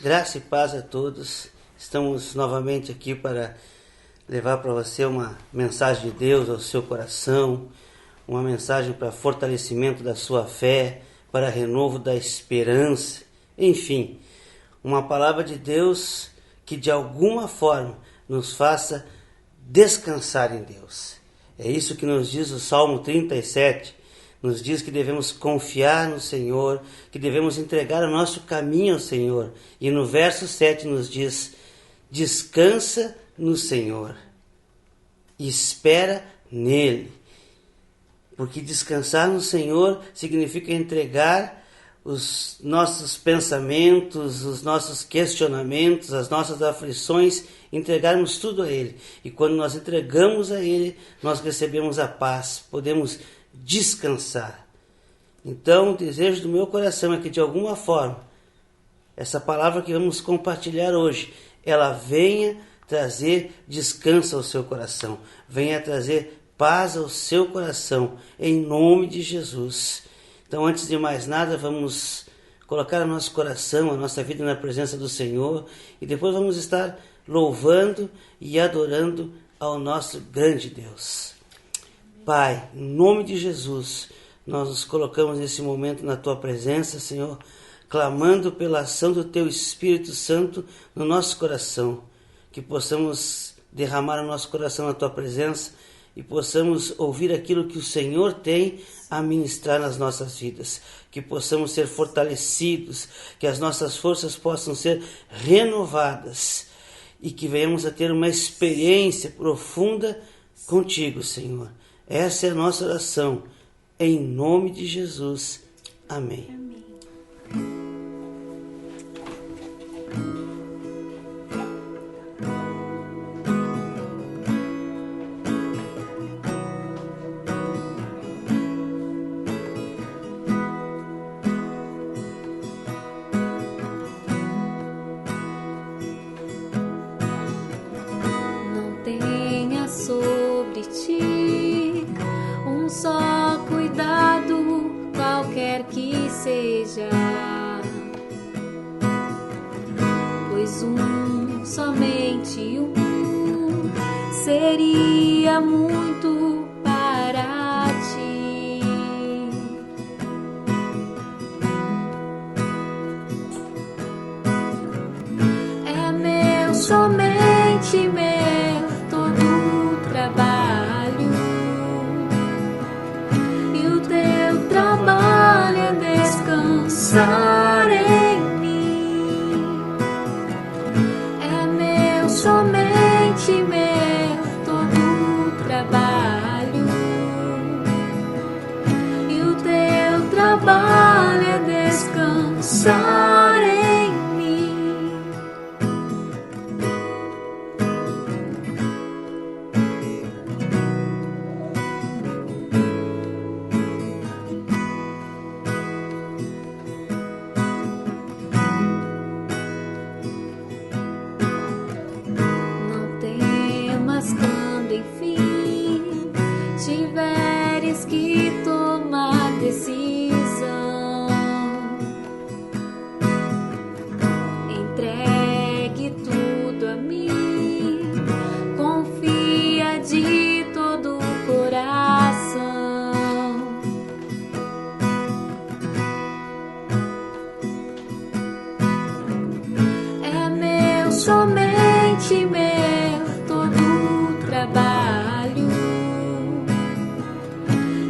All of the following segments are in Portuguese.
Graça e paz a todos. Estamos novamente aqui para levar para você uma mensagem de Deus ao seu coração, uma mensagem para fortalecimento da sua fé, para renovo da esperança, enfim, uma palavra de Deus que de alguma forma nos faça descansar em Deus. É isso que nos diz o Salmo 37, nos diz que devemos confiar no Senhor, que devemos entregar o nosso caminho ao Senhor. E no verso 7 nos diz, descansa no Senhor e espera nele. Porque descansar no Senhor significa entregar os nossos pensamentos, os nossos questionamentos, as nossas aflições, entregarmos tudo a Ele. E quando nós entregamos a Ele, nós recebemos a paz, podemos descansar. Então, o desejo do meu coração é que, de alguma forma, essa palavra que vamos compartilhar hoje, ela venha trazer descanso ao seu coração, venha trazer paz ao seu coração, em nome de Jesus. Então, antes de mais nada, vamos colocar o nosso coração, a nossa vida na presença do Senhor, e depois vamos estar louvando e adorando ao nosso grande Deus. Pai, em nome de Jesus, nós nos colocamos nesse momento na Tua presença, Senhor, clamando pela ação do Teu Espírito Santo no nosso coração, que possamos derramar o nosso coração na Tua presença e possamos ouvir aquilo que o Senhor tem a ministrar nas nossas vidas, que possamos ser fortalecidos, que as nossas forças possam ser renovadas e que venhamos a ter uma experiência profunda contigo, Senhor. Essa é a nossa oração, em nome de Jesus. Amém. Amém. Não tenha sobre ti um só cuidado, qualquer que seja, pois somente seria muito para ti. É meu, somente meu, todo o trabalho, e o teu trabalho é descansar em mim. É meu, somente meu, todo o trabalho, e o teu trabalho é descansar em mim. Não temas quando enfim tiveres que tomar decisão. Entregue tudo a mim, confia de todo o coração. É meu, somente meu, todo o trabalho,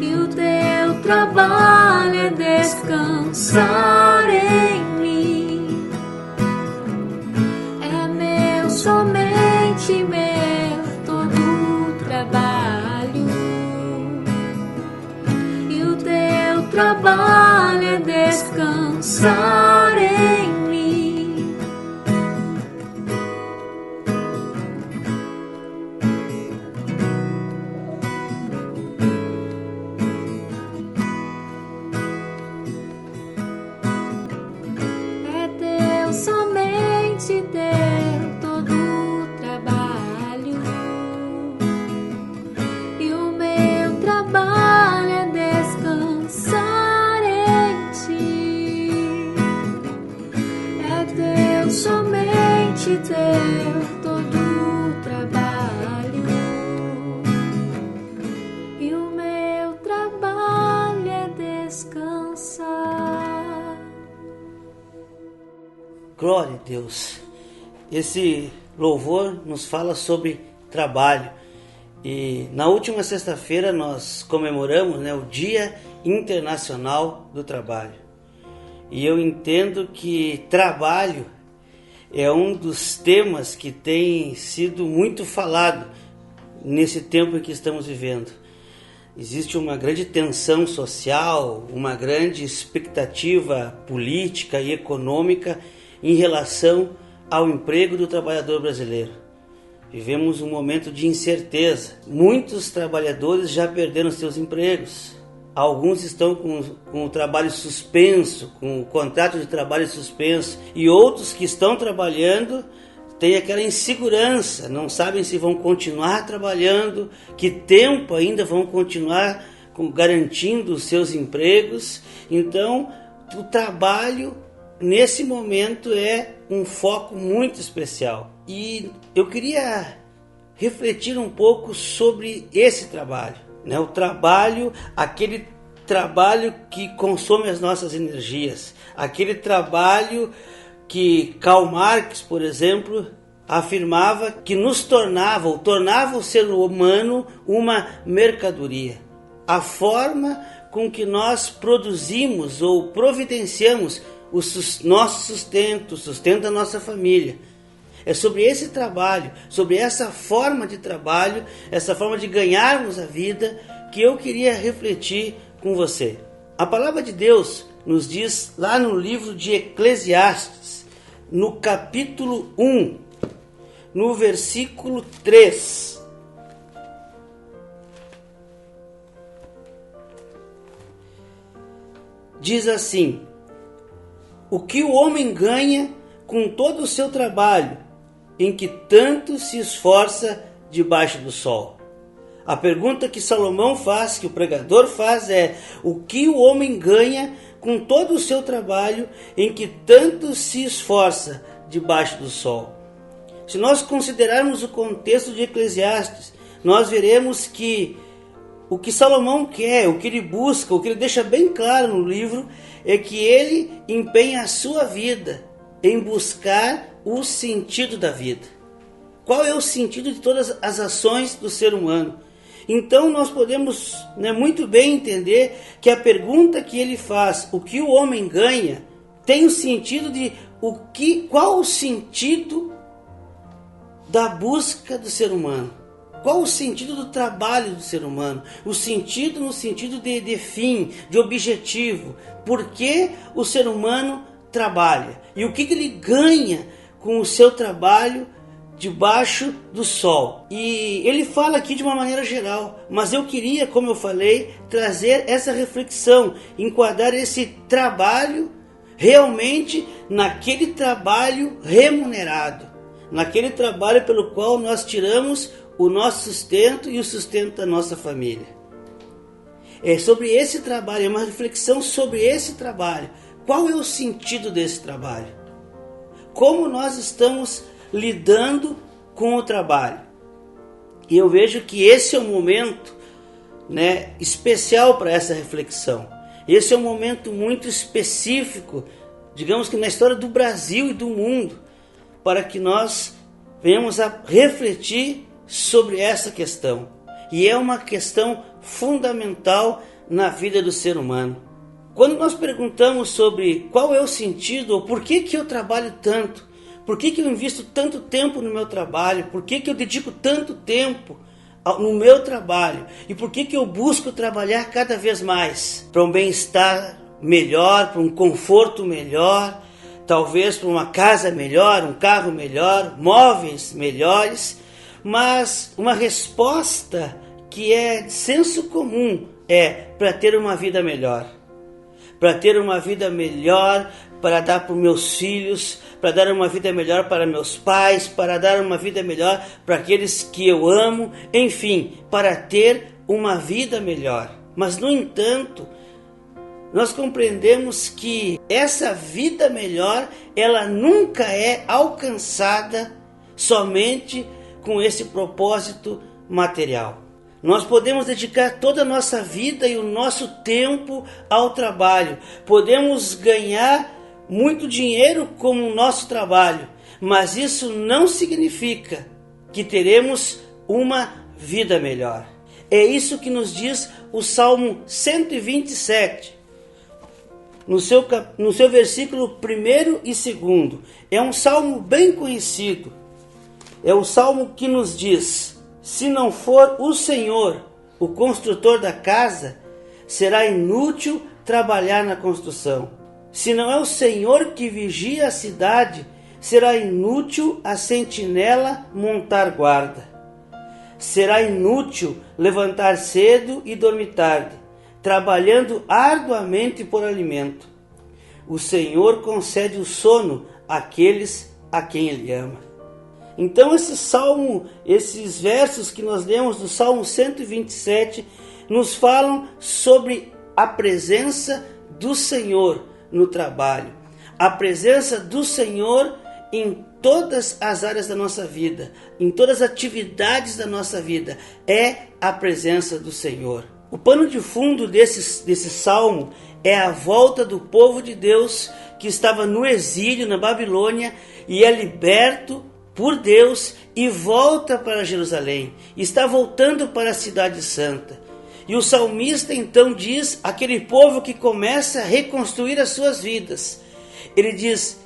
e o teu trabalho é descansar em mim. É meu, somente meu, todo o trabalho, e o teu trabalho é descansar em mim. É teu, somente teu, todo o trabalho, e o meu trabalho é descansar em ti. É teu, somente teu todo o trabalho, e o meu trabalho é descansar. Glória a Deus. Esse louvor nos fala sobre trabalho. E na última sexta-feira nós comemoramos, o Dia Internacional do Trabalho. E eu entendo que trabalho é um dos temas que tem sido muito falado nesse tempo em que estamos vivendo. Existe uma grande tensão social, uma grande expectativa política e econômica em relação ao emprego do trabalhador brasileiro. Vivemos um momento de incerteza. Muitos trabalhadores já perderam seus empregos. Alguns estão com o trabalho suspenso, com o contrato de trabalho suspenso. E outros que estão trabalhando têm aquela insegurança, não sabem se vão continuar trabalhando, que tempo ainda vão continuar garantindo os seus empregos. Então, o trabalho, nesse momento, é um foco muito especial. E eu queria refletir um pouco sobre esse trabalho, o trabalho, aquele trabalho que consome as nossas energias, aquele trabalho que Karl Marx, por exemplo, afirmava que nos tornava o ser humano uma mercadoria. A forma com que nós produzimos ou providenciamos o nosso sustento, o sustento da nossa família. É sobre esse trabalho, sobre essa forma de trabalho, essa forma de ganharmos a vida, que eu queria refletir com você. A palavra de Deus nos diz lá no livro de Eclesiastes, no capítulo 1, no versículo 3. Diz assim: o que o homem ganha com todo o seu trabalho, em que tanto se esforça debaixo do sol? A pergunta que Salomão faz, que o pregador faz, é: o que o homem ganha com todo o seu trabalho, em que tanto se esforça debaixo do sol? Se nós considerarmos o contexto de Eclesiastes, nós veremos que o que Salomão quer, o que ele busca, o que ele deixa bem claro no livro, é que ele empenha a sua vida em buscar o sentido da vida. Qual é o sentido de todas as ações do ser humano? Então nós podemos muito bem entender que a pergunta que ele faz, o que o homem ganha, tem o sentido de qual o sentido da busca do ser humano? Qual o sentido do trabalho do ser humano? O sentido no sentido de fim, de objetivo. Por que o ser humano trabalha? E o que ele ganha com o seu trabalho debaixo do sol? E ele fala aqui de uma maneira geral, mas eu queria, como eu falei, trazer essa reflexão, enquadrar esse trabalho realmente naquele trabalho remunerado, naquele trabalho pelo qual nós tiramos o nosso sustento e o sustento da nossa família. É sobre esse trabalho, é uma reflexão sobre esse trabalho. Qual é o sentido desse trabalho? Como nós estamos lidando com o trabalho? E eu vejo que esse é um momento especial para essa reflexão. Esse é um momento muito específico, digamos que na história do Brasil e do mundo, para que nós venhamos a refletir sobre essa questão. E é uma questão fundamental na vida do ser humano. Quando nós perguntamos sobre qual é o sentido, ou por que eu trabalho tanto, por que eu invisto tanto tempo no meu trabalho, por que eu dedico tanto tempo no meu trabalho, e por que eu busco trabalhar cada vez mais para um bem-estar melhor, para um conforto melhor, talvez para uma casa melhor, um carro melhor, móveis melhores. Mas uma resposta que é de senso comum é para ter uma vida melhor. Para ter uma vida melhor, para dar para os meus filhos, para dar uma vida melhor para meus pais, para dar uma vida melhor para aqueles que eu amo, enfim, para ter uma vida melhor. Mas, no entanto, nós compreendemos que essa vida melhor, ela nunca é alcançada somente com esse propósito material. Nós podemos dedicar toda a nossa vida e o nosso tempo ao trabalho. Podemos ganhar muito dinheiro com o nosso trabalho, mas isso não significa que teremos uma vida melhor. É isso que nos diz o Salmo 127, no seu versículo 1 e 2. É um salmo bem conhecido. É o salmo que nos diz: se não for o Senhor o construtor da casa, será inútil trabalhar na construção. Se não é o Senhor que vigia a cidade, será inútil a sentinela montar guarda. Será inútil levantar cedo e dormir tarde, trabalhando arduamente por alimento. O Senhor concede o sono àqueles a quem Ele ama. Então esses versos que nós lemos do Salmo 127 nos falam sobre a presença do Senhor no trabalho, a presença do Senhor em todas as áreas da nossa vida, em todas as atividades da nossa vida, é a presença do Senhor. O pano de fundo desse salmo é a volta do povo de Deus que estava no exílio na Babilônia e é liberto por Deus e volta para Jerusalém, está voltando para a cidade santa. E o salmista então diz, aquele povo que começa a reconstruir as suas vidas, ele diz: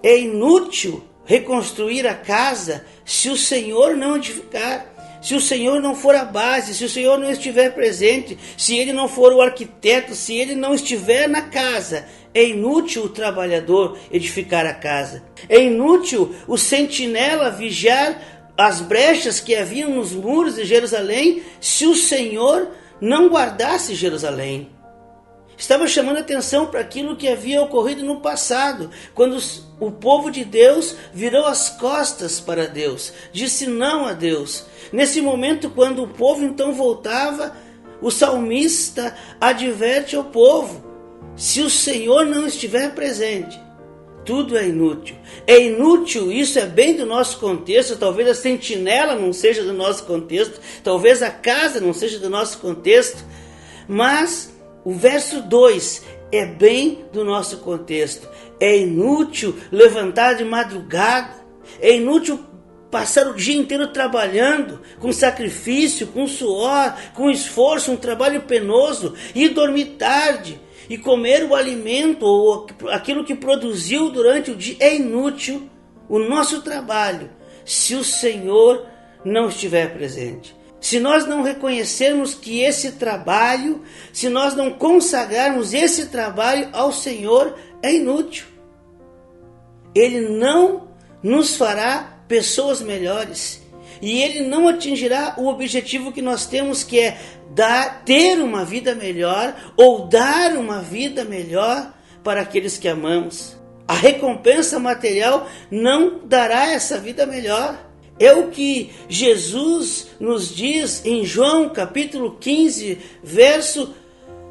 é inútil reconstruir a casa se o Senhor não edificar, se o Senhor não for a base, se o Senhor não estiver presente, se Ele não for o arquiteto, se Ele não estiver na casa. É inútil o trabalhador edificar a casa. É inútil o sentinela vigiar as brechas que haviam nos muros de Jerusalém se o Senhor não guardasse Jerusalém. Estava chamando atenção para aquilo que havia ocorrido no passado, quando o povo de Deus virou as costas para Deus, disse não a Deus. Nesse momento, quando o povo então voltava, o salmista adverte ao povo: se o Senhor não estiver presente, tudo é inútil. É inútil, isso é bem do nosso contexto, talvez a sentinela não seja do nosso contexto, talvez a casa não seja do nosso contexto, mas o verso 2 é bem do nosso contexto. É inútil levantar de madrugada, é inútil passar o dia inteiro trabalhando, com sacrifício, com suor, com esforço, um trabalho penoso, e dormir tarde, e comer o alimento ou aquilo que produziu durante o dia. É inútil o nosso trabalho se o Senhor não estiver presente. Se nós não reconhecermos que esse trabalho, se nós não consagrarmos esse trabalho ao Senhor, é inútil. Ele não nos fará pessoas melhores e Ele não atingirá o objetivo que nós temos, que é ter uma vida melhor ou dar uma vida melhor para aqueles que amamos. A recompensa material não dará essa vida melhor. É o que Jesus nos diz em João capítulo 15, verso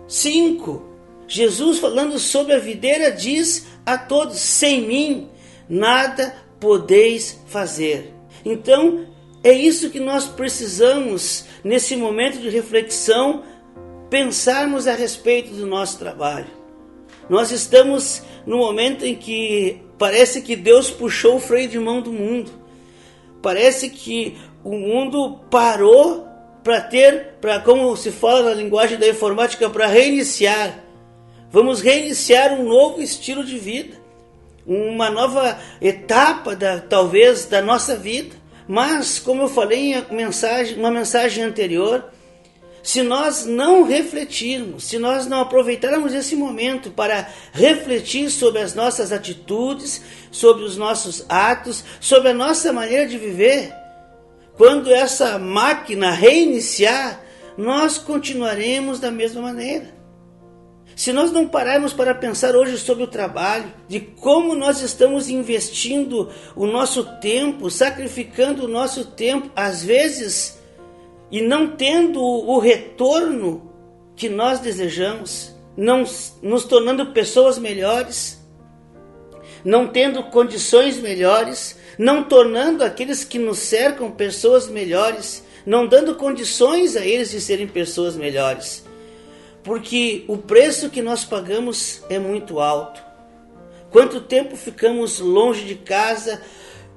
5. Jesus, falando sobre a videira, diz a todos: sem mim nada podeis fazer. Então, é isso que nós precisamos, nesse momento de reflexão, pensarmos a respeito do nosso trabalho. Nós estamos no momento em que parece que Deus puxou o freio de mão do mundo. Parece que o mundo parou para, como se fala na linguagem da informática, para reiniciar. Vamos reiniciar um novo estilo de vida, uma nova etapa, talvez, da nossa vida. Mas, como eu falei em uma mensagem anterior, se nós não refletirmos, se nós não aproveitarmos esse momento para refletir sobre as nossas atitudes, sobre os nossos atos, sobre a nossa maneira de viver, quando essa máquina reiniciar, nós continuaremos da mesma maneira. Se nós não pararmos para pensar hoje sobre o trabalho, de como nós estamos investindo o nosso tempo, sacrificando o nosso tempo, às vezes, e não tendo o retorno que nós desejamos, não nos tornando pessoas melhores, não tendo condições melhores, não tornando aqueles que nos cercam pessoas melhores, não dando condições a eles de serem pessoas melhores. Porque o preço que nós pagamos é muito alto. Quanto tempo ficamos longe de casa,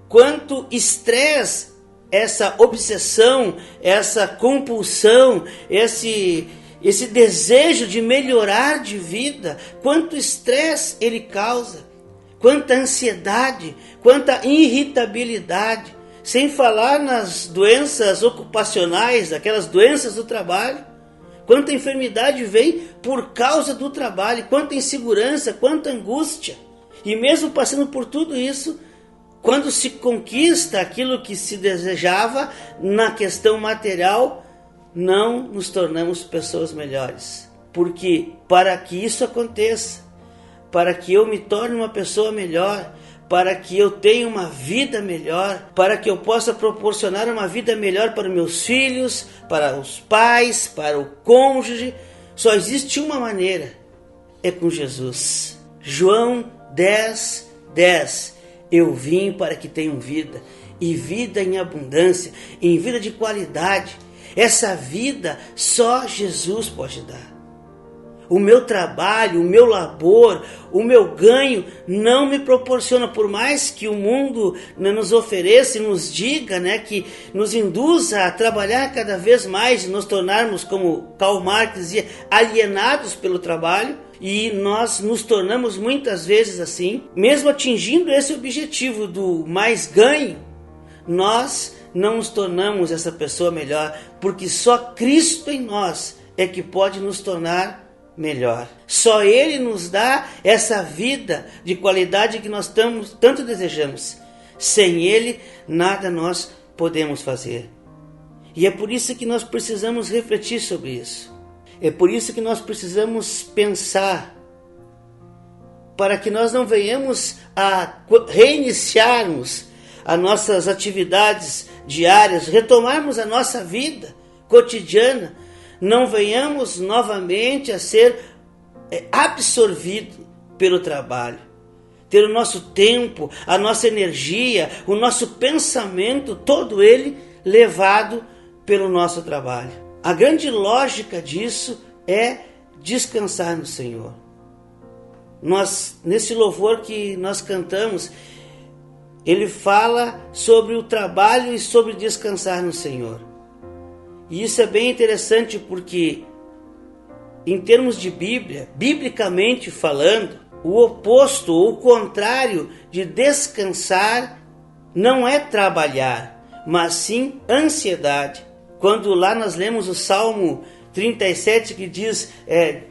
quanto estresse, essa obsessão, essa compulsão, esse desejo de melhorar de vida, quanto estresse ele causa, quanta ansiedade, quanta irritabilidade, sem falar nas doenças ocupacionais, aquelas doenças do trabalho, quanta enfermidade vem por causa do trabalho, quanta insegurança, quanta angústia. E mesmo passando por tudo isso, quando se conquista aquilo que se desejava na questão material, não nos tornamos pessoas melhores. Porque para que isso aconteça, para que eu me torne uma pessoa melhor, para que eu tenha uma vida melhor, para que eu possa proporcionar uma vida melhor para meus filhos, para os pais, para o cônjuge, só existe uma maneira, é com Jesus. João 10:10. Eu vim para que tenham vida, e vida em abundância, em vida de qualidade. Essa vida só Jesus pode dar. O meu trabalho, o meu labor, o meu ganho não me proporciona, por mais que o mundo nos ofereça e nos diga, que nos induza a trabalhar cada vez mais e nos tornarmos, como Karl Marx dizia, alienados pelo trabalho. E nós nos tornamos muitas vezes assim, mesmo atingindo esse objetivo do mais ganho, nós não nos tornamos essa pessoa melhor, porque só Cristo em nós é que pode nos tornar melhor. Só Ele nos dá essa vida de qualidade que nós tanto desejamos. Sem Ele, nada nós podemos fazer. E é por isso que nós precisamos refletir sobre isso. É por isso que nós precisamos pensar, para que nós não venhamos a reiniciarmos as nossas atividades diárias, retomarmos a nossa vida cotidiana, não venhamos novamente a ser absorvido pelo trabalho. Ter o nosso tempo, a nossa energia, o nosso pensamento, todo ele levado pelo nosso trabalho. A grande lógica disso é descansar no Senhor. Nesse louvor que nós cantamos, ele fala sobre o trabalho e sobre descansar no Senhor. E isso é bem interessante porque, em termos de Bíblia, biblicamente falando, o oposto ou o contrário de descansar não é trabalhar, mas sim ansiedade. Quando lá nós lemos o Salmo 37 que diz,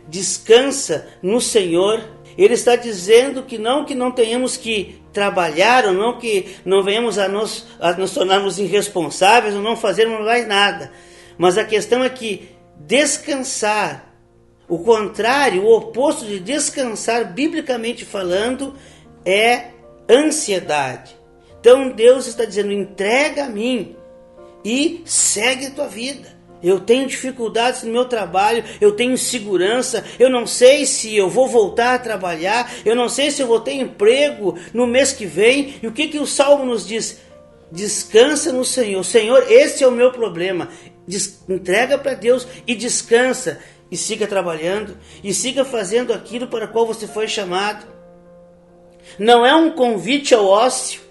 descansa no Senhor, ele está dizendo que não tenhamos que trabalhar, ou não que não venhamos a nos tornarmos irresponsáveis, ou não fazermos mais nada. Mas a questão é que descansar, o contrário, o oposto de descansar, biblicamente falando, é ansiedade. Então Deus está dizendo, entrega a mim e segue a tua vida. Eu tenho dificuldades no meu trabalho, eu tenho insegurança, eu não sei se eu vou voltar a trabalhar, eu não sei se eu vou ter emprego no mês que vem. E o que o Salmo nos diz? Descansa no Senhor. Senhor, esse é o meu problema. Entrega para Deus e descansa. E siga trabalhando, e siga fazendo aquilo para o qual você foi chamado. Não é um convite ao ócio.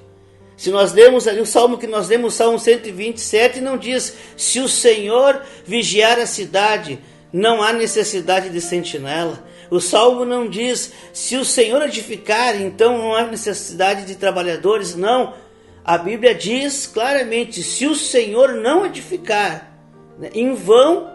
Se nós lemos ali o Salmo que nós lemos, o Salmo 127, não diz, se o Senhor vigiar a cidade, não há necessidade de sentinela. O Salmo não diz, se o Senhor edificar, então não há necessidade de trabalhadores. Não, a Bíblia diz claramente, se o Senhor não edificar, em vão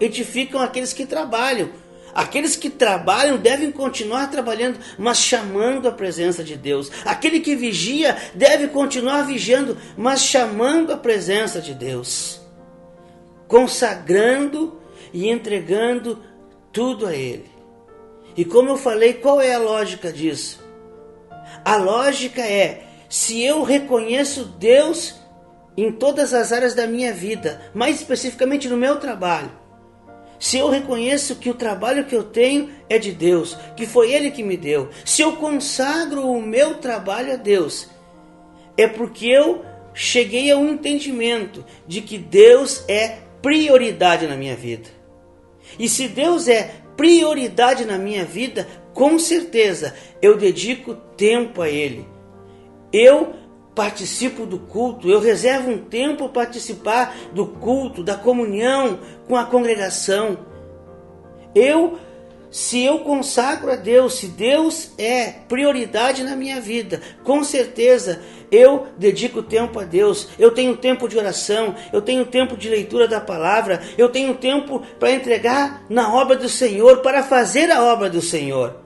edificam aqueles que trabalham. Aqueles que trabalham devem continuar trabalhando, mas chamando a presença de Deus. Aquele que vigia deve continuar vigiando, mas chamando a presença de Deus. Consagrando e entregando tudo a Ele. E como eu falei, qual é a lógica disso? A lógica é, se eu reconheço Deus em todas as áreas da minha vida, mais especificamente no meu trabalho, se eu reconheço que o trabalho que eu tenho é de Deus, que foi Ele que me deu, se eu consagro o meu trabalho a Deus, é porque eu cheguei ao entendimento de que Deus é prioridade na minha vida. E se Deus é prioridade na minha vida, com certeza eu dedico tempo a Ele. Eu participo do culto, eu reservo um tempo para participar do culto, da comunhão com a congregação. Se eu consagro a Deus, se Deus é prioridade na minha vida, com certeza eu dedico tempo a Deus. Eu tenho tempo de oração, eu tenho tempo de leitura da palavra, eu tenho tempo para entregar na obra do Senhor, para fazer a obra do Senhor.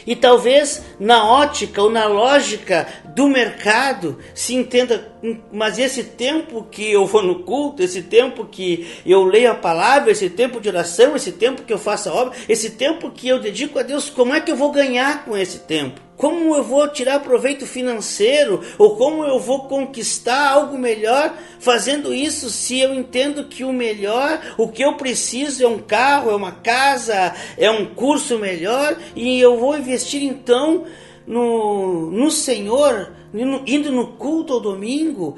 E talvez na ótica ou na lógica do mercado se entenda, mas esse tempo que eu vou no culto, esse tempo que eu leio a palavra, esse tempo de oração, esse tempo que eu faço a obra, esse tempo que eu dedico a Deus, como é que eu vou ganhar com esse tempo? Como eu vou tirar proveito financeiro? Ou como eu vou conquistar algo melhor fazendo isso, se eu entendo que o melhor, o que eu preciso é um carro, é uma casa, é um curso melhor, e eu vou investir então no Senhor, indo no culto ao domingo,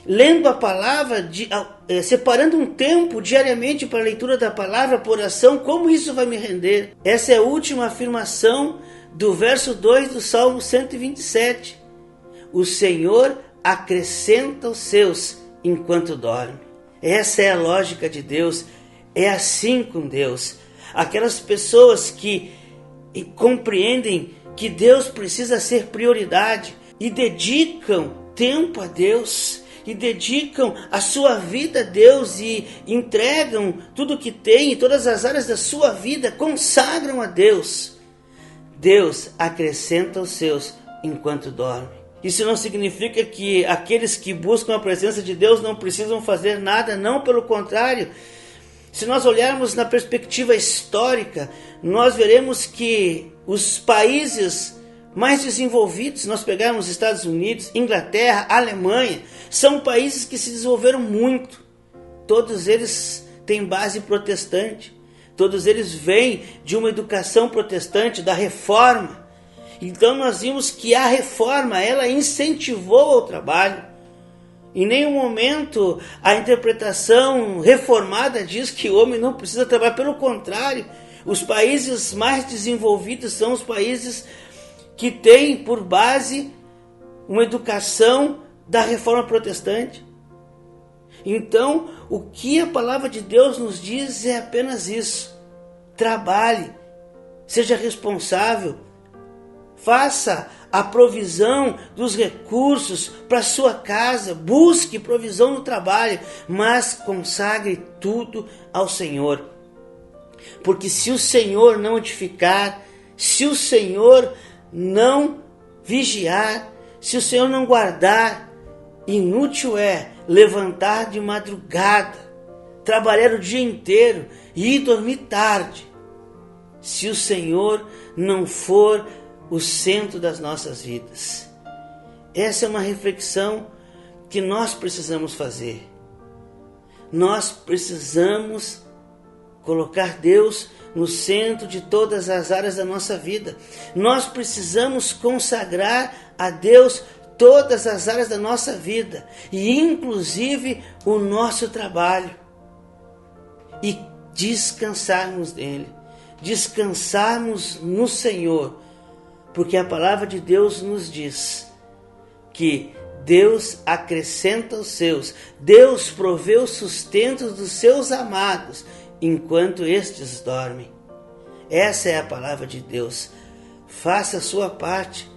lendo a palavra, separando um tempo diariamente para a leitura da palavra, por oração. Como isso vai me render? Essa é a última afirmação do verso 2 do Salmo 127. O Senhor acrescenta os seus enquanto dorme. Essa é a lógica de Deus. É assim com Deus. Aquelas pessoas que compreendem que Deus precisa ser prioridade e dedicam tempo a Deus, e dedicam a sua vida a Deus, e entregam tudo que têm, todas as áreas da sua vida, consagram a Deus. Deus acrescenta os seus enquanto dorme. Isso não significa que aqueles que buscam a presença de Deus não precisam fazer nada, não, pelo contrário. Se nós olharmos na perspectiva histórica, nós veremos que os países mais desenvolvidos, nós pegarmos Estados Unidos, Inglaterra, Alemanha, são países que se desenvolveram muito. Todos eles têm base protestante. Todos eles vêm de uma educação protestante, da reforma. Então nós vimos que a reforma, ela incentivou o trabalho. Em nenhum momento a interpretação reformada diz que o homem não precisa trabalhar. Pelo contrário, os países mais desenvolvidos são os países que têm por base uma educação da reforma protestante. Então, o que a palavra de Deus nos diz é apenas isso. Trabalhe, seja responsável, faça a provisão dos recursos para sua casa, busque provisão no trabalho, mas consagre tudo ao Senhor. Porque se o Senhor não edificar, se o Senhor não vigiar, se o Senhor não guardar, inútil é levantar de madrugada, trabalhar o dia inteiro e ir dormir tarde, se o Senhor não for o centro das nossas vidas. Essa é uma reflexão que nós precisamos fazer. Nós precisamos colocar Deus no centro de todas as áreas da nossa vida. Nós precisamos consagrar a Deus todas as áreas da nossa vida, e inclusive o nosso trabalho, e descansarmos nele, descansarmos no Senhor, porque a palavra de Deus nos diz que Deus acrescenta os seus, Deus provê o sustento dos seus amados enquanto estes dormem. Essa é a palavra de Deus. Faça a sua parte,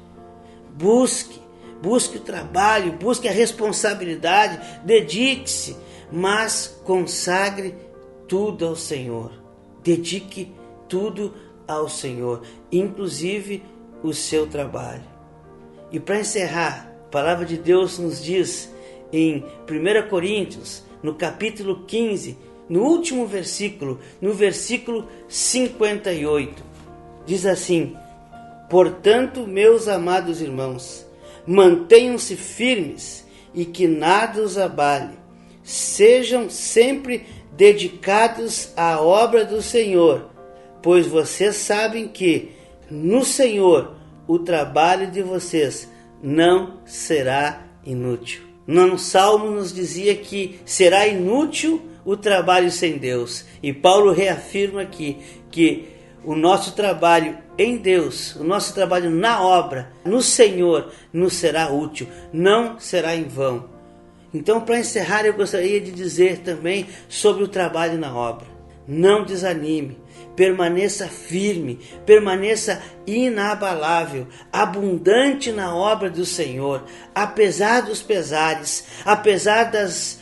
busque o trabalho, busque a responsabilidade, dedique-se, mas consagre tudo ao Senhor. Dedique tudo ao Senhor, inclusive o seu trabalho. E para encerrar, a palavra de Deus nos diz em 1 Coríntios, no capítulo 15, no último versículo, no versículo 58, diz assim: portanto, meus amados irmãos, mantenham-se firmes e que nada os abale. Sejam sempre dedicados à obra do Senhor, pois vocês sabem que no Senhor o trabalho de vocês não será inútil. No Salmo nos dizia que será inútil o trabalho sem Deus. E Paulo reafirma aqui que o nosso trabalho em Deus, o nosso trabalho na obra, no Senhor, nos será útil, não será em vão. Então, para encerrar, eu gostaria de dizer também sobre o trabalho na obra. Não desanime, permaneça firme, permaneça inabalável, abundante na obra do Senhor, apesar dos pesares, apesar das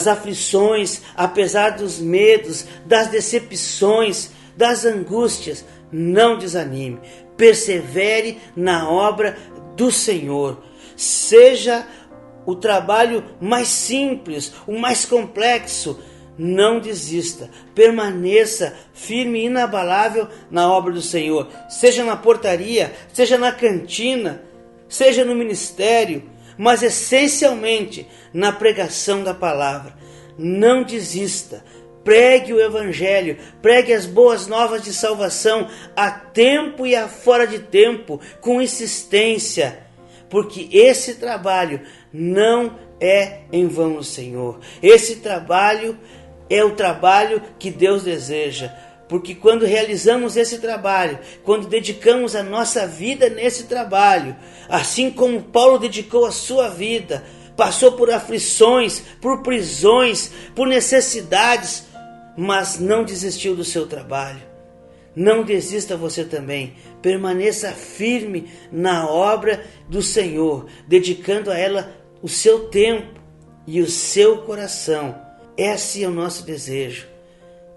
aflições, apesar dos medos, das decepções, das angústias. Não desanime, persevere na obra do Senhor. Seja o trabalho mais simples, o mais complexo, não desista, permaneça firme e inabalável na obra do Senhor, seja na portaria, seja na cantina, seja no ministério, mas essencialmente na pregação da palavra. Não desista, pregue o Evangelho, pregue as boas novas de salvação a tempo e a fora de tempo, com insistência, porque esse trabalho não é em vão no Senhor. Esse trabalho é o trabalho que Deus deseja, porque quando realizamos esse trabalho, quando dedicamos a nossa vida nesse trabalho, assim como Paulo dedicou a sua vida, passou por aflições, por prisões, por necessidades, mas não desistiu do seu trabalho. Não desista você também, permaneça firme na obra do Senhor, dedicando a ela o seu tempo e o seu coração. Esse é o nosso desejo,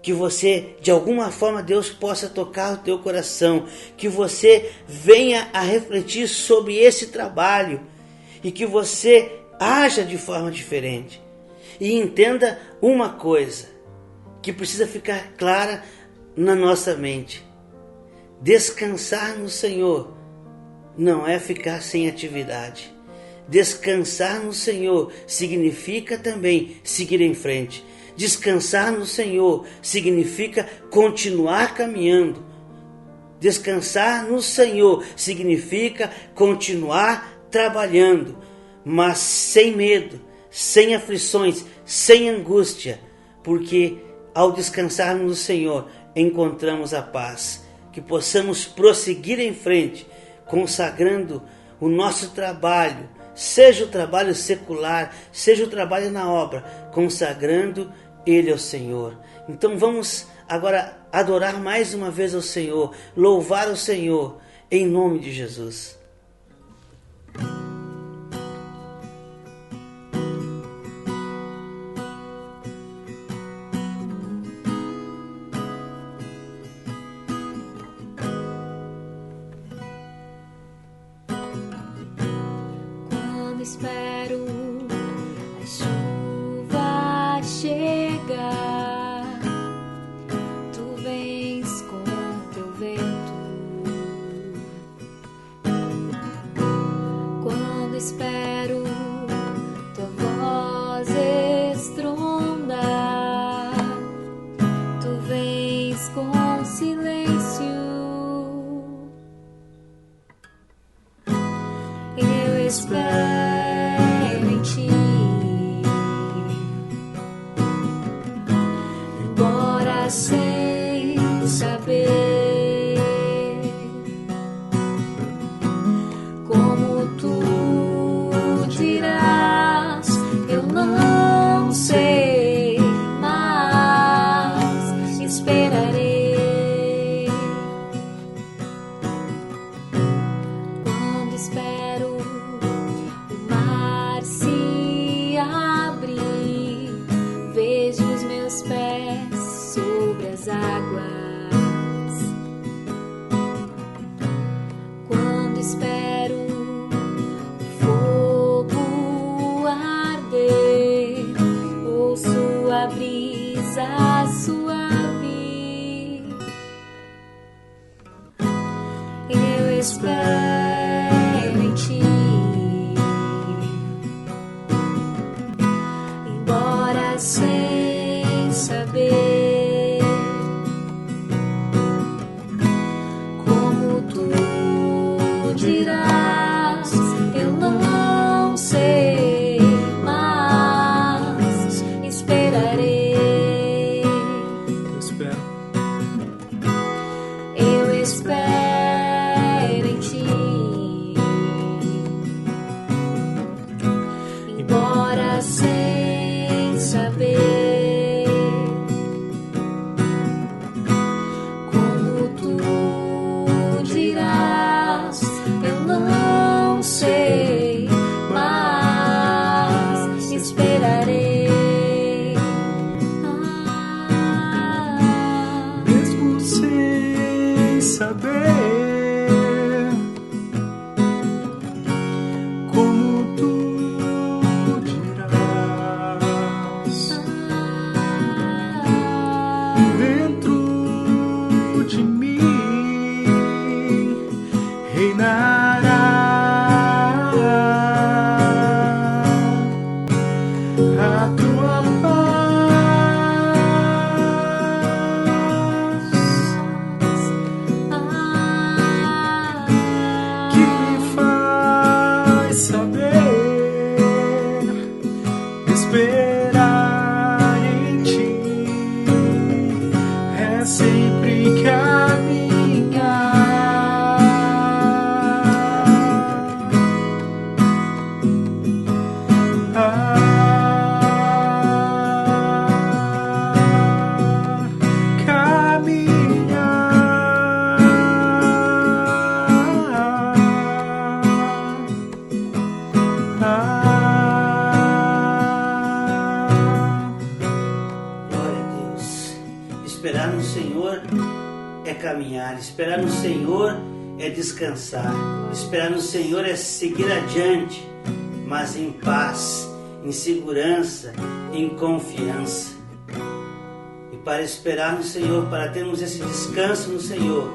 que você, de alguma forma, Deus possa tocar o teu coração, que você venha a refletir sobre esse trabalho e que você haja de forma diferente. E entenda uma coisa que precisa ficar clara na nossa mente: descansar no Senhor não é ficar sem atividade. Descansar no Senhor significa também seguir em frente. Descansar no Senhor significa continuar caminhando. Descansar no Senhor significa continuar trabalhando, mas sem medo, sem aflições, sem angústia, porque ao descansarmos no Senhor encontramos a paz. Que possamos prosseguir em frente, consagrando o nosso trabalho, seja o trabalho secular, seja o trabalho na obra, consagrando ele ao Senhor. Então vamos agora adorar mais uma vez ao Senhor, louvar o Senhor, em nome de Jesus. Espero a chuva chegar, tu vens com teu vento. Quando espero tua voz estrondar, tu vens com silêncio. Eu espero sem saber como tu dirás, eu não sei, mas esperarei. Quando espero o mar se abrir, vejo os meus pés sobre as águas. ficar sem saber como tu dirás, eu não sei, mas esperarei. Mesmo sem saber como tu dirás, dentro de mim reinará a tua paz, que me faz saber esperar em ti, é sempre caminhar. Glória a Deus. Esperar no Senhor é caminhar, esperar no Senhor é descansar, esperar no Senhor é seguir adiante, mas em paz, em segurança, em confiança. E para esperar no Senhor, para termos esse descanso no Senhor,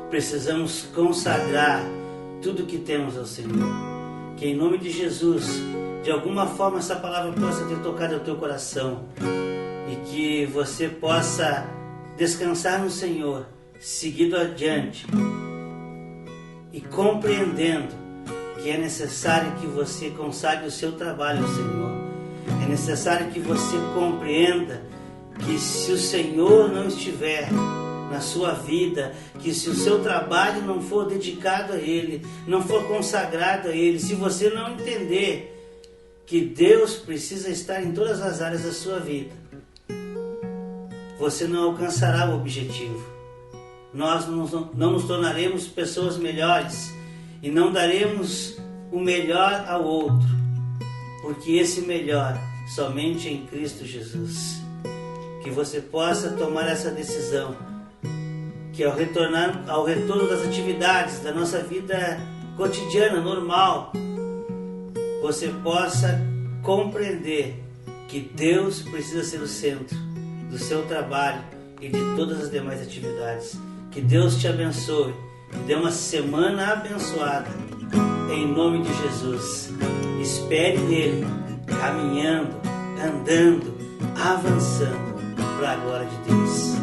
precisamos consagrar tudo que temos ao Senhor. Que em nome de Jesus, de alguma forma essa palavra possa ter tocado o teu coração e que você possa descansar no Senhor, seguindo adiante e compreendendo que é necessário que você consagre o seu trabalho ao Senhor. É necessário que você compreenda que se o Senhor não estiver na sua vida, que se o seu trabalho não for dedicado a Ele, não for consagrado a Ele, se você não entender que Deus precisa estar em todas as áreas da sua vida, você não alcançará o objetivo. Nós não nos tornaremos pessoas melhores e não daremos o melhor ao outro, porque esse melhor somente em Cristo Jesus. Que você possa tomar essa decisão, que ao retorno das atividades da nossa vida cotidiana, normal, você possa compreender que Deus precisa ser o centro do seu trabalho e de todas as demais atividades. Que Deus te abençoe e dê uma semana abençoada, em nome de Jesus. Espere nele, caminhando, andando, avançando para a glória de Deus.